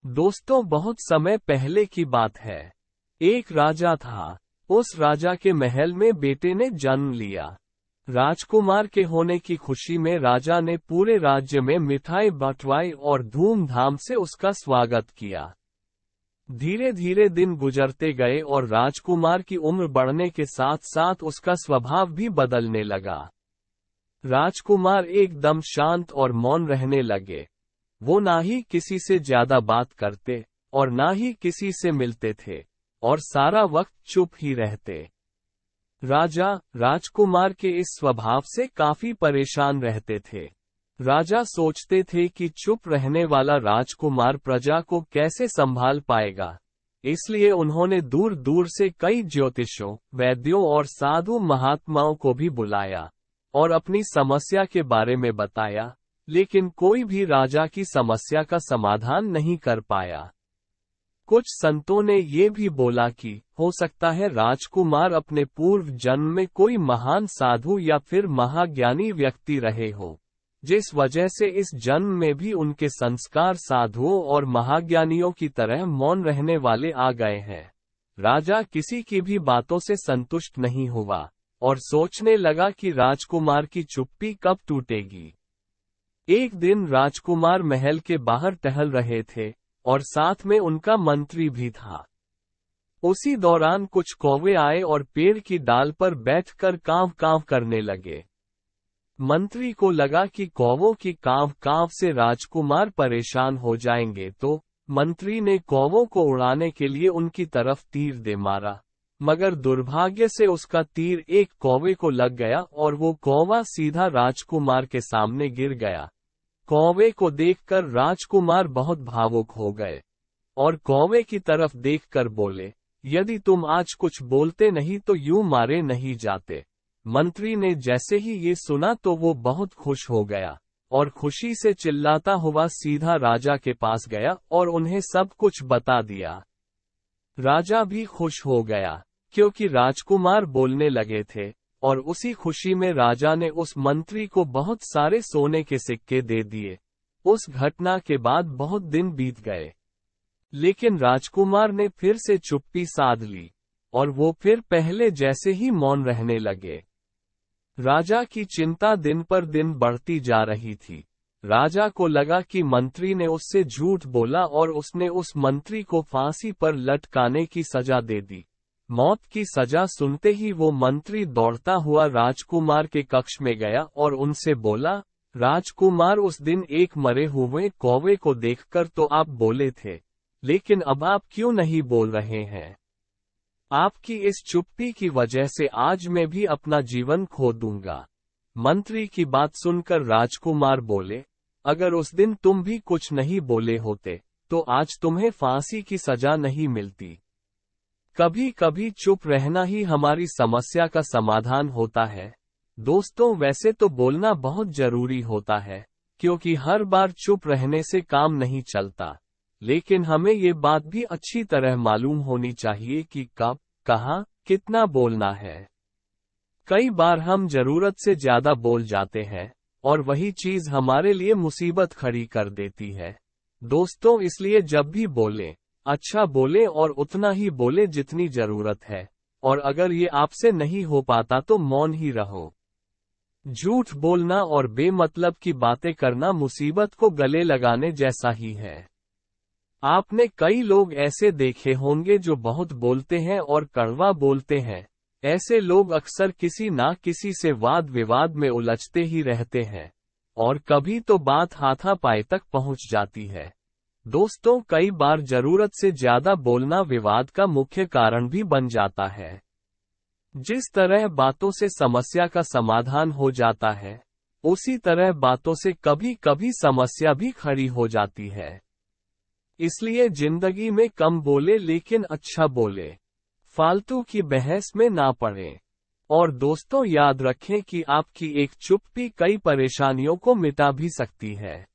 दोस्तों, बहुत समय पहले की बात है। एक राजा था। उस राजा के महल में बेटे ने जन्म लिया। राजकुमार के होने की खुशी में राजा ने पूरे राज्य में मिठाई बंटवाई और धूमधाम से उसका स्वागत किया। धीरे धीरे दिन गुजरते गए और राजकुमार की उम्र बढ़ने के साथ साथ उसका स्वभाव भी बदलने लगा। राजकुमार एकदम शांत और मौन रहने लगे। वो ना ही किसी से ज्यादा बात करते और ना ही किसी से मिलते थे और सारा वक्त चुप ही रहते। राजा राजकुमार के इस स्वभाव से काफी परेशान रहते थे। राजा सोचते थे कि चुप रहने वाला राजकुमार प्रजा को कैसे संभाल पाएगा। इसलिए उन्होंने दूर दूर से कई ज्योतिषों, वैद्यों और साधु महात्माओं को भी बुलाया और अपनी समस्या के बारे में बताया, लेकिन कोई भी राजा की समस्या का समाधान नहीं कर पाया। कुछ संतों ने ये भी बोला कि हो सकता है राजकुमार अपने पूर्व जन्म में कोई महान साधु या फिर महाज्ञानी व्यक्ति रहे हो, जिस वजह से इस जन्म में भी उनके संस्कार साधुओं और महाज्ञानियों की तरह मौन रहने वाले आ गए हैं। राजा किसी की भी बातों से संतुष्ट नहीं हुआ और सोचने लगा कि राजकुमार की चुप्पी कब टूटेगी। एक दिन राजकुमार महल के बाहर टहल रहे थे और साथ में उनका मंत्री भी था। उसी दौरान कुछ कौवे आए और पेड़ की डाल पर बैठकर कांव कांव करने लगे। मंत्री को लगा कि कौवों की कांव कांव से राजकुमार परेशान हो जाएंगे, तो मंत्री ने कौवों को उड़ाने के लिए उनकी तरफ तीर दे मारा, मगर दुर्भाग्य से उसका तीर एक कौवे को लग गया और वो कौवा सीधा राजकुमार के सामने गिर गया। कौवे को देखकर राजकुमार बहुत भावुक हो गए और कौवे की तरफ देखकर बोले, यदि तुम आज कुछ बोलते नहीं तो यूं मारे नहीं जाते। मंत्री ने जैसे ही ये सुना तो वो बहुत खुश हो गया और खुशी से चिल्लाता हुआ सीधा राजा के पास गया और उन्हें सब कुछ बता दिया। राजा भी खुश हो गया क्योंकि राजकुमार बोलने लगे थे और उसी खुशी में राजा ने उस मंत्री को बहुत सारे सोने के सिक्के दे दिए। उस घटना के बाद बहुत दिन बीत गए, लेकिन राजकुमार ने फिर से चुप्पी साध ली और वो फिर पहले जैसे ही मौन रहने लगे। राजा की चिंता दिन पर दिन बढ़ती जा रही थी। राजा को लगा कि मंत्री ने उससे झूठ बोला और उसने उस मंत्री को फांसी पर लटकाने की सजा दे दी। मौत की सजा सुनते ही वो मंत्री दौड़ता हुआ राजकुमार के कक्ष में गया और उनसे बोला, राजकुमार, उस दिन एक मरे हुए कौवे को देखकर तो आप बोले थे, लेकिन अब आप क्यों नहीं बोल रहे हैं? आपकी इस चुप्पी की वजह से आज मैं भी अपना जीवन खो दूंगा। मंत्री की बात सुनकर राजकुमार बोले, अगर उस दिन तुम भी कुछ नहीं बोले होते तो आज तुम्हें फांसी की सजा नहीं मिलती। कभी कभी चुप रहना ही हमारी समस्या का समाधान होता है। दोस्तों, वैसे तो बोलना बहुत जरूरी होता है, क्योंकि हर बार चुप रहने से काम नहीं चलता, लेकिन हमें ये बात भी अच्छी तरह मालूम होनी चाहिए कि कब, कहाँ, कितना बोलना है। कई बार हम जरूरत से ज्यादा बोल जाते हैं और वही चीज हमारे लिए मुसीबत खड़ी कर देती है। दोस्तों, इसलिए जब भी बोलें, अच्छा बोले और उतना ही बोले जितनी जरूरत है, और अगर ये आपसे नहीं हो पाता तो मौन ही रहो। झूठ बोलना और बेमतलब की बातें करना मुसीबत को गले लगाने जैसा ही है। आपने कई लोग ऐसे देखे होंगे जो बहुत बोलते हैं और कड़वा बोलते हैं। ऐसे लोग अक्सर किसी ना किसी से वाद विवाद में उलझते ही रहते हैं और कभी तो बात हाथापाई तक पहुंच जाती है। दोस्तों, कई बार जरूरत से ज्यादा बोलना विवाद का मुख्य कारण भी बन जाता है। जिस तरह बातों से समस्या का समाधान हो जाता है, उसी तरह बातों से कभी कभी समस्या भी खड़ी हो जाती है। इसलिए जिंदगी में कम बोले लेकिन अच्छा बोले, फालतू की बहस में ना पड़े। और दोस्तों, याद रखें कि आपकी एक चुप्पी कई परेशानियों को मिटा भी सकती है।